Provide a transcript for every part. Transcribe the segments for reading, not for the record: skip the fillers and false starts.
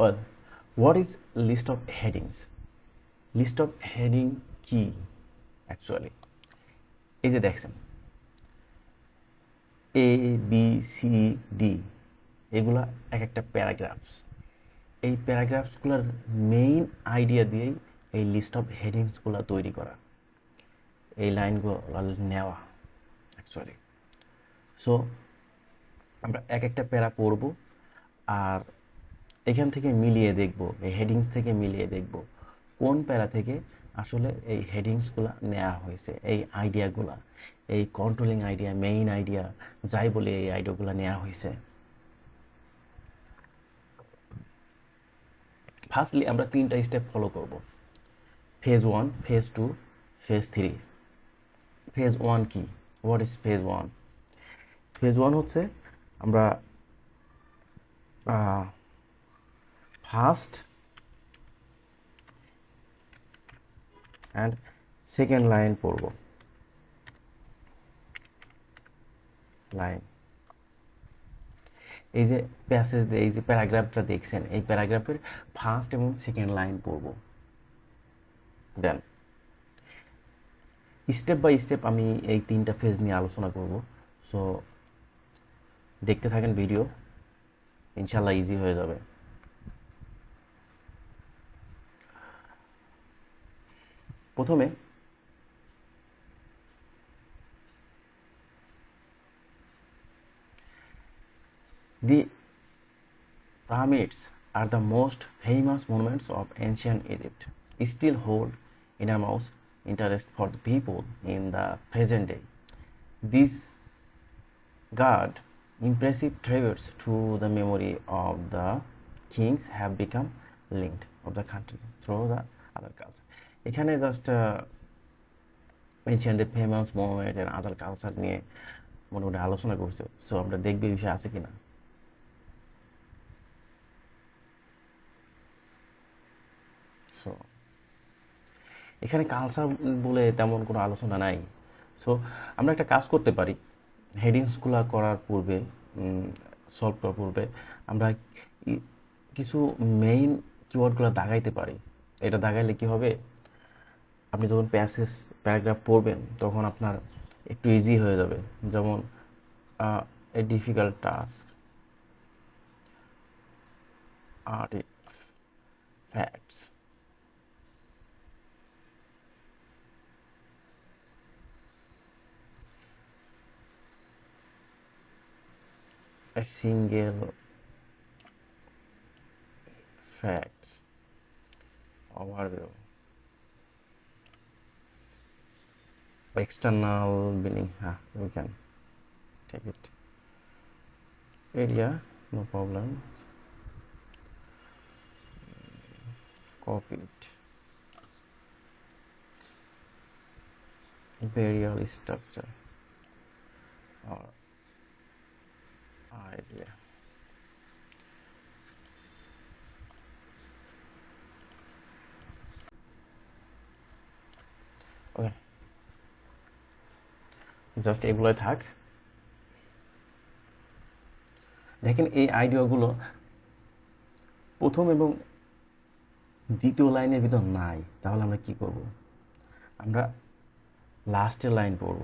Well, what is list of headings? List of heading কি actually? এই যে দেখছেন এ বি সি ডি, এগুলা এক একটা প্যারাগ্রাফস। এই প্যারাগ্রাফসগুলোর মেইন আইডিয়া দিয়েই এই লিস্ট অফ হেডিংসগুলো তৈরি করা, এই লাইনগুলো নেওয়া অ্যাকচুয়ালি। সো আমরা এক একটা প্যারা পড়ব, আর এখান থেকে মিলিয়ে দেখব, এই হেডিংস থেকে মিলিয়ে দেখব কোন প্যারা থেকে আসলে এই হেডিংসগুলো নেওয়া হয়েছে, এই আইডিয়াগুলা, এই কন্ট্রোলিং আইডিয়া, মেইন আইডিয়া যাই বলে এই আইডিয়াগুলো নেওয়া হয়েছে। ফার্স্টলি আমরা 3টা স্টেপ ফলো করব। Phase 1, phase 2, phase 3। ফেজ 1 কি? What is phase 1? ফেজ 1 হচ্ছে আমরা ফার্স্ট অ্যান্ড সেকেন্ড লাইন পড়ব। লাইন, এই যে প্যাসেজ, এই যে প্যারাগ্রাফটা দেখছেন, এই প্যারাগ্রাফের ফার্স্ট এবং সেকেন্ড লাইন পড়ব। দেন স্টেপ বাই স্টেপ আমি এই 3টা ফেজ নিয়ে আলোচনা করব। সো দেখতে থাকেন ভিডিও, ইনশাল্লাহ ইজি হয়ে যাবে। প্রথমে দি pyramids are the most famous monuments of ancient Egypt, still hold enormous interest for the people in the present day. These guard impressive tributes to the memory of the kings have become linked of the country through the other culture. এখানে just ancient the famous monument and other culture নিয়ে মোটামুটি আলোচনা করছে। So আমরা দেখবে এই বিষয়ে আছে কিনা। সো এখানে কালচার বলে তেমন কোনো আলোচনা নাই। সো আমরা একটা কাজ করতে পারি, হেডিংসগুলো করার পূর্বে, সলভ করার পূর্বে আমরা কিছু মেইন কিওয়ার্ডগুলো দাগাইতে পারি। এটা দাগাইলে কি হবে, আপনি যখন প্যারাগ্রাফ পড়বেন তখন আপনার একটু ইজি হয়ে যাবে। যেমন এ difficult task, artefacts, a single facts overview, external meaning, we can take it. Area, no problems. Copy it. Burial structure or idea. Okay, just এগুলোই থাক। দেখেন এই আইডিয়াগুলো প্রথম এবং দ্বিতীয় লাইনের ভিতর নাই, তাহলে আমরা কি করব? আমরা লাস্টের লাইন পড়ব,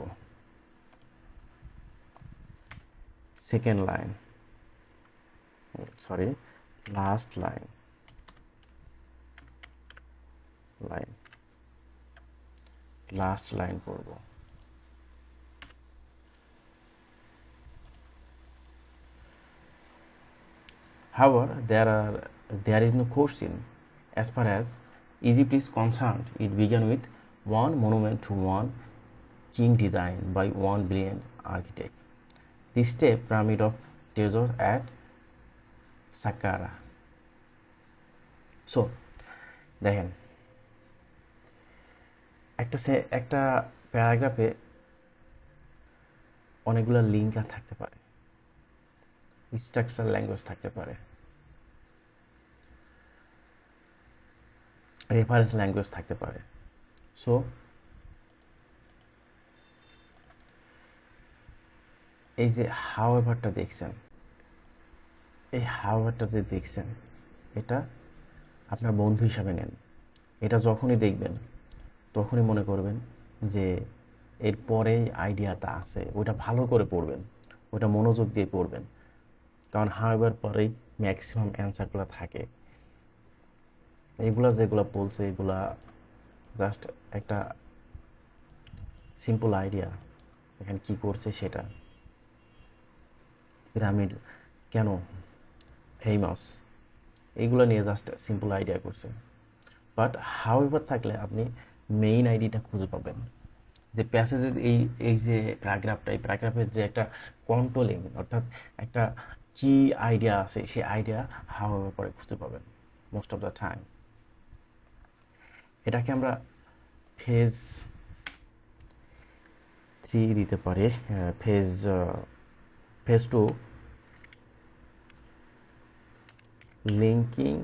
second line, sorry last line, last line পড়ব। However, there is no question as far as Egypt is concerned. It began with one monument to one king designed by one brilliant architect. The step pyramid of treasure at Saqqara. So, দেখেন একটা প্যারাগ্রাফে অনেকগুলো link থাকতে পারে, structure language থাকতে পারে, reference language থাকতে পারে। So এই যে হাওয়েভারটা দেখছেন, এই হাওয়েভারটা যে দেখছেন, এটা আপনার বন্ধু হিসাবে নেন। এটা যখনই দেখবেন তখনই মনে করবেন যে এর পরেই আইডিয়াটা আছে, ওটা ভালো করে পড়বেন, ওটা মনোযোগ দিয়ে পড়বেন, কারণ হাওয়ার পরেই ম্যাক্সিমাম অ্যান্সারগুলো থাকে। এগুলা যেগুলো বলছে এগুলা জাস্ট একটা সিম্পল আইডিয়া, এখানে কি করছে সেটা, পিরামিড কেন ফেমাস, এইগুলো নিয়ে জাস্ট সিম্পল আইডিয়া করছে। বাট হাউএভার থাকলে আপনি মেইন আইডিটা খুঁজে পাবেন, যে প্যাসেজের এই এই যে প্যারাগ্রাফটা, এই প্যারাগ্রাফের যে একটা কন্ট্রোলিং, অর্থাৎ একটা কি আইডিয়া আছে, সেই আইডিয়া হাউএভার পরে খুঁজে পাবেন মোস্ট অফ দ্য টাইম। এটাকে আমরা ফেজ 3 দিতে পারি। Phase 2 linking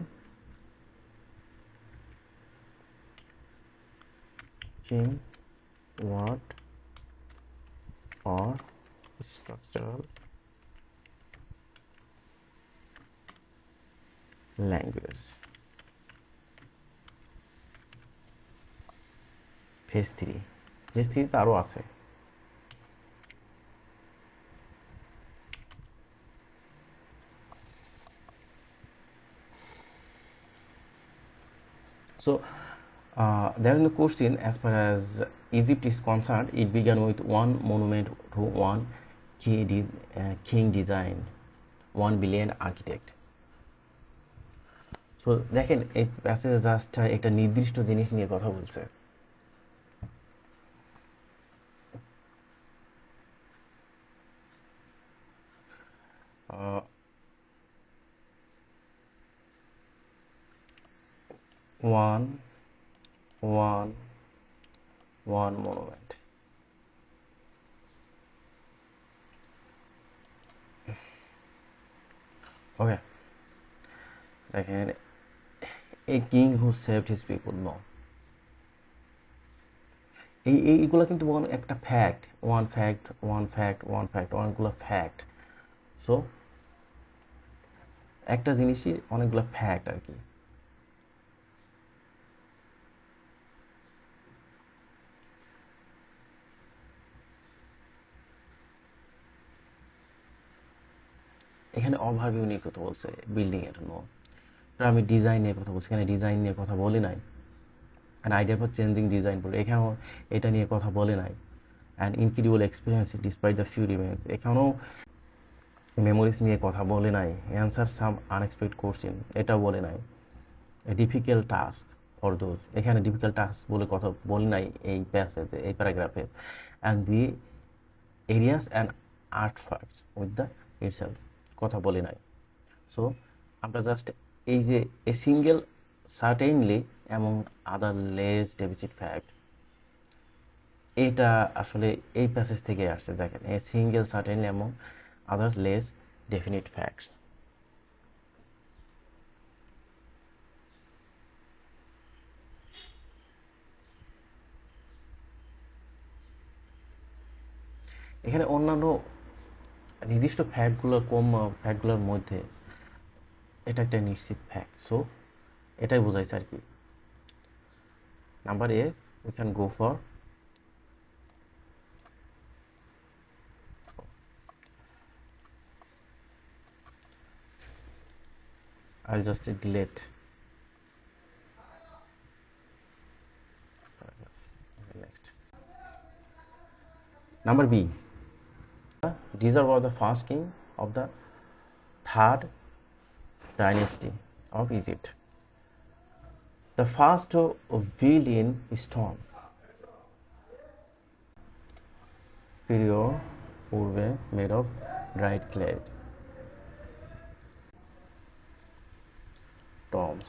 word or structural language। Phase 3, phase 3 তো আরও আছে। So, there is no question as far as Egypt is concerned. It began with one monument to one king design, 1 billion architect. So দেখেন এই passage just একটা নির্দিষ্ট জিনিস নিয়ে কথা বলছে। one monument। ওকে, দেখেন a king who saved his people, no, এইগুলো কিন্তু একটা ফ্যাক্ট, অনেকগুলো ফ্যাক্ট। সো একটা জিনিসই অনেকগুলো ফ্যাক্ট আর কি। এখানে ওভারভিউ নিয়ে কথা বলছে বিল্ডিংয়ের, নো। আমি ডিজাইন নিয়ে কথা বলছি, এখানে ডিজাইন নিয়ে কথা বলে নাই। And idea for changing design বলে এখানেও এটা নিয়ে কথা বলে নাই। And incredible experience despite the few remains, এখানেও মেমোরিজ নিয়ে কথা বলে নাই। অ্যান্সার সাম আনএক্সপেক্টেড কোশ্চেন, এটাও বলে নাই। ডিফিকাল্ট টাস্ক ফর দোজ, এখানে ডিফিকাল্ট টাস্ক বলে কথা বলে নাই এই প্যাসেজে, এই প্যারাগ্রাফে। And the areas and artefacts with the itself, কথা বলে নাই। সো আমরা জাস্ট এই যে a single certainly among other less definite fact, এটা আসলে এই প্যাসেজ থেকে আসছে। দেখেন a single certainly among other less definite facts. এখানে অন্যান্য নির্দিষ্ট ফ্যাক্টগুলোর মধ্যে এটা একটা নিশ্চিত ফ্যাক্ট। সো এটাই বোঝাইছে আর কি। Number A we can go for I'll just delete next. Number B, Caesar was the first king of the third dynasty of Egypt, the first to build in stone, period পূর্বে made of dried clay, tombs।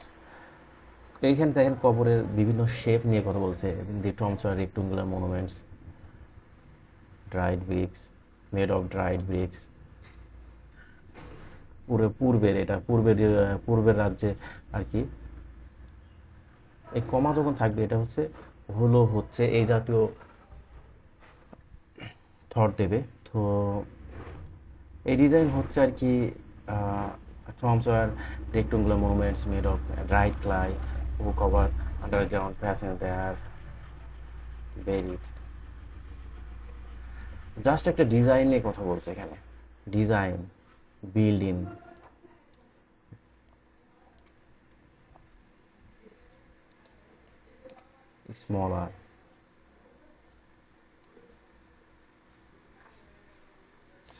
এইখানে দেখেন কবরের বিভিন্ন shape নিয়ে কথা বলছে। The tombs are rectangular monuments, dried bricks, made of dried bricks. পূর্বের, এটা পূর্বের রাজ্যে আর কি। এই কমা যখন থাকবে এটা হচ্ছে এই জাতীয় থট দেবে। তো এই ডিজাইন হচ্ছে আর কি Tombs were rectangular monuments made of dried clay who cover underground passage. They are buried. Just একটা ডিজাইন নিয়ে কথা বলছে এখানে, ডিজাইন, বিল্ডিং, স্মলার,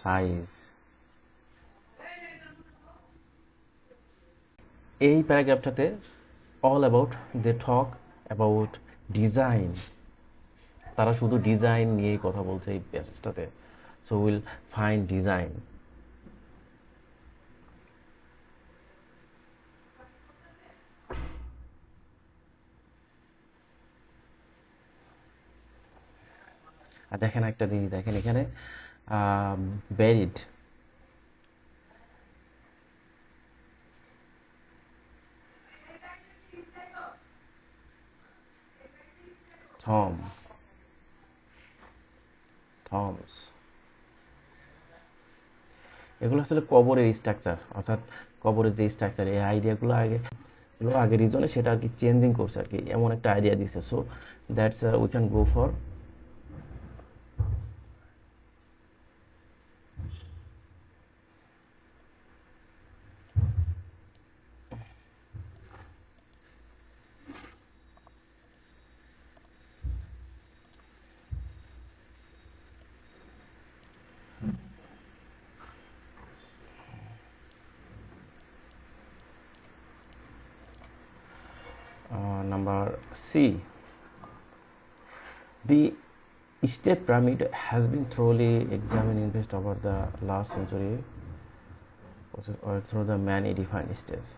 সাইজ। এই প্যারাগ্রাফটাতে all about they talk about design, তারা শুধু ডিজাইন নিয়েই কথা বলছে এই প্যাসেজটাতে। So will find design. আর দেখেন একটা জিনিস, দেখেন এখানে ব্যারিড, থম, থমস, এগুলো আসলে কবরের স্ট্রাকচার, অর্থাৎ কবরের যে স্ট্রাকচার, এই আইডিয়াগুলো আগে রিজনে সেটা আর কি চেঞ্জিং করছে আর কি, এমন একটা আইডিয়া দিছে। So that's we can go for number C. The step pyramid has been thoroughly examined in based over the last century or through the many defined stages.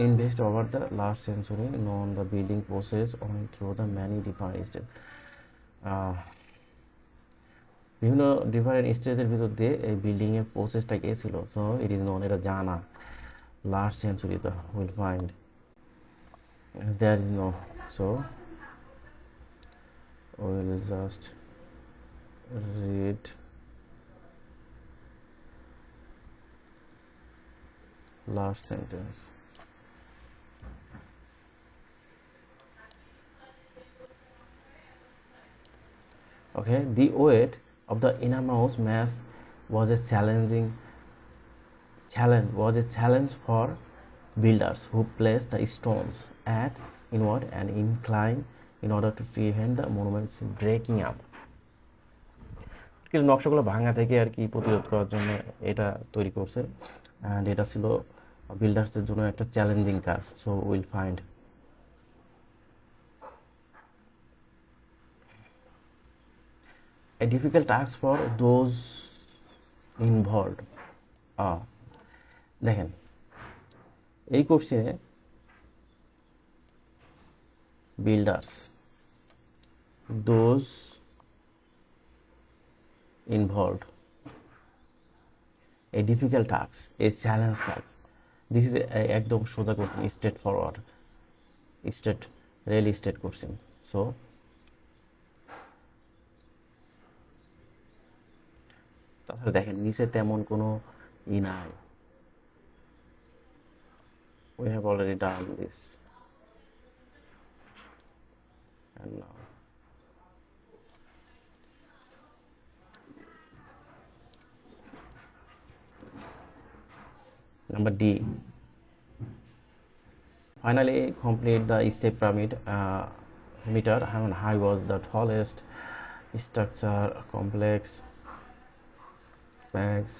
In based over the last century, known the building process on through the many different stages. বিভিন্ন different স্টেজের ভিতর দিয়ে এই বিল্ডিংয়ের প্রসেসটা গিয়েছিল। So it is known, এটা জানা, লাস্ট সেঞ্চুরি তো will find there is no. So will just read last sentence. Okay, the weight of the innermost mass was a challenge for builders who placed the stones at inward and incline in order to prevent the monuments breaking up. কিন্তু নকশাগুলো ভাঙা থেকে আর কি প্রতিরোধ করার জন্য এটা তৈরি করছে, অ্যান্ড এটা ছিল বিল্ডার্সদের জন্য একটা চ্যালেঞ্জিং কাজ। So will find a difficult task for those involved. দেখেন এই কোশ্চেনে builders, those involved, a difficult task, a challenge task. This is একদম সোজা question, straight forward, really straight question. So তাছাড়া দেখেন নিচে তেমন কোনো নাই। We have already done this. And now number D. Finally complete the step pyramid meter. How high was the tallest structure complex bags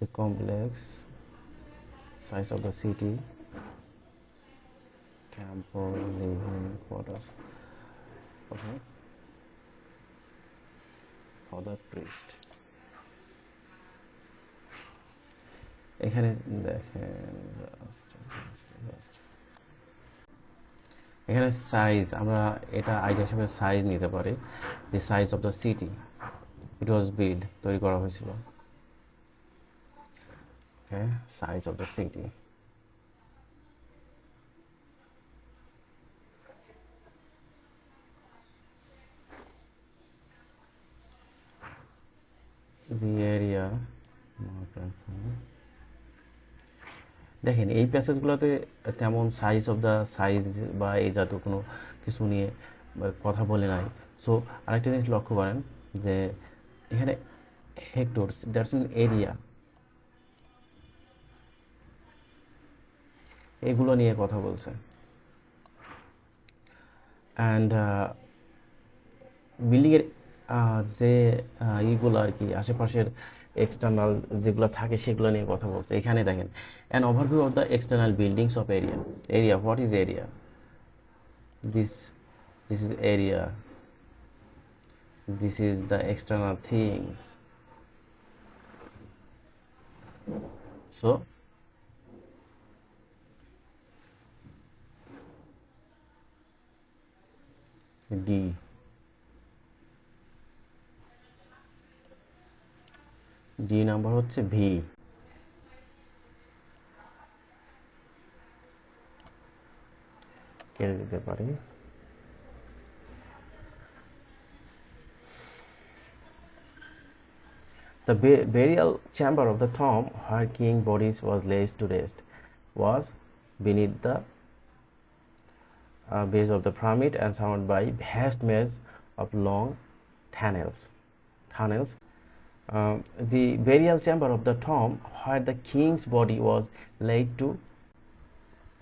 the complex size of the city, temple, living quarters, okay, for the priest. এখানে দেখেন এখানে size আমরা এটা idea হিসেবে size নিতে পারি, the size of the city it was build, তৈরি করা হয়েছিল। Okay, size of the city. The area, দেখেন এই প্যাসেজগুলোতে তেমন সাইজ অফ দ্য সাইজ বা এই জাতীয় কোনো কিছু নিয়ে কথা বলে নাই। সো আরেকটা জিনিস লক্ষ্য করেন যে এখানে হেক্টরস, দ্যাটস মিন এরিয়া, এগুলো নিয়ে কথা বলছে। অ্যান্ড বিল্ডিংয়ের যে ইগুলো আর কি আশেপাশের এক্সটার্নাল যেগুলো থাকে সেগুলো নিয়ে কথা বলছে। এখানে দেখেন an overview of the external buildings of area. Area, what is area? This this is area, this is the external things. So D, D number হচ্ছে V। কেটে দিতে পারি। The burial chamber of the tomb where king bodies was laid to rest was beneath the base of the pyramid and surrounded by vast maze of long tunnels. The burial chamber of the tomb where the king's body was laid to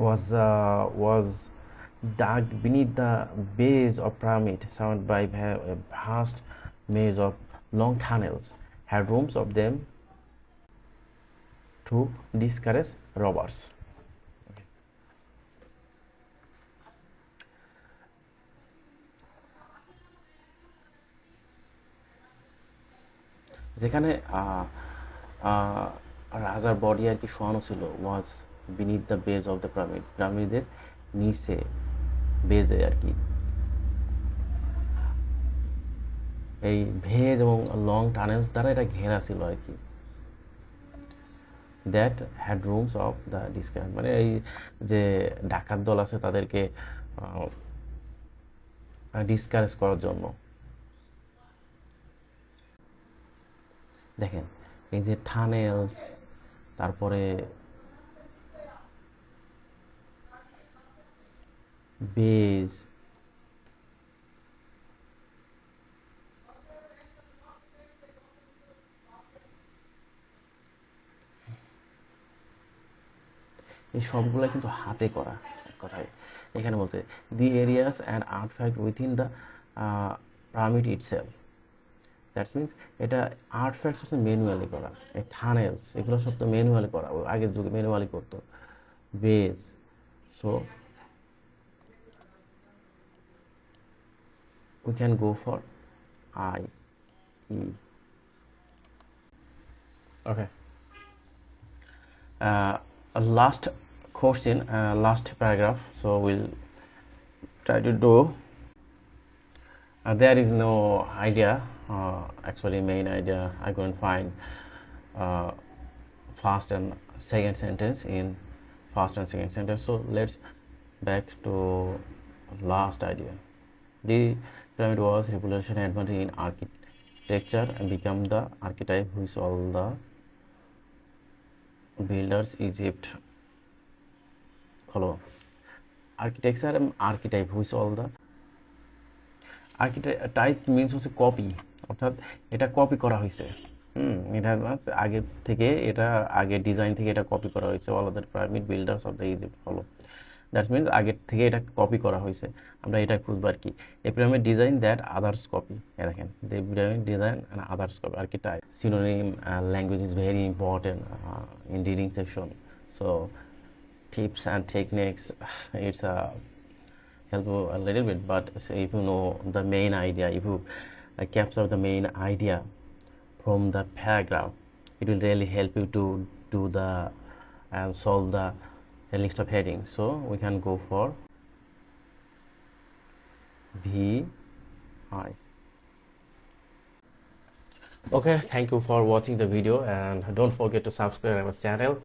was dug beneath the base of pyramid, surrounded by a vast maze of long tunnels, had rooms of them to discourage robbers. যেখানে রাজার body আর কি শোয়ানো ছিল was beneath the base of the pyramid, পিরামিডের নিচে বেজে আর কি এই ভেজ এবং লং টানেলস দ্বারা এটা ঘেরা ছিল আর কি। That had rooms of the discourage, মানে এই যে ডাকাত দল আছে তাদেরকে ডিসকারেজ করার জন্য। দেখেন এই যে টানেলস, তারপরে বেজ, এই সবগুলো কিন্তু হাতে করা। কথায় এখানে বলতে the areas and artefact within the pyramid itself, that's means এটা আর্টিফ্যাক্টস হচ্ছে ম্যানুয়ালি করা। এই টানেলস এগুলো সব তো ম্যানুয়ালি করা, আগের যুগে ম্যানুয়ালি করতো। Base, so we can go for I, E. Okay. Last question, last paragraph. So we'll try to do. There is no idea. Actually, main idea I couldn't find first and second sentence in first and second sentence. So let's back to last idea. The pyramid was revolutionary advanced in architecture and become the archetype which all the builders Egypt follow. Architecture and archetype which all the archetype means হচ্ছে copy, অর্থাৎ এটা copy করা হয়েছে। এটা আগে থেকে, এটা আগে ডিজাইন থেকে এটা কপি করা হয়েছে। All other pyramid builders of the Egypt follow, that means আগের থেকে এটা কপি করা হয়েছে। আমরা এটা খুঁজবো আর কি। A pyramid design that others copy, দেখেন the pyramid design and others copy. Archetype synonym language is very important in reading section. So tips and techniques, it's helpful a little bit, but if you know the main idea, if you capture the main idea from the paragraph, it will really help you to do the and solve the list of headings. So we can go for V I. Okay, thank you for watching the video and don't forget to subscribe our channel.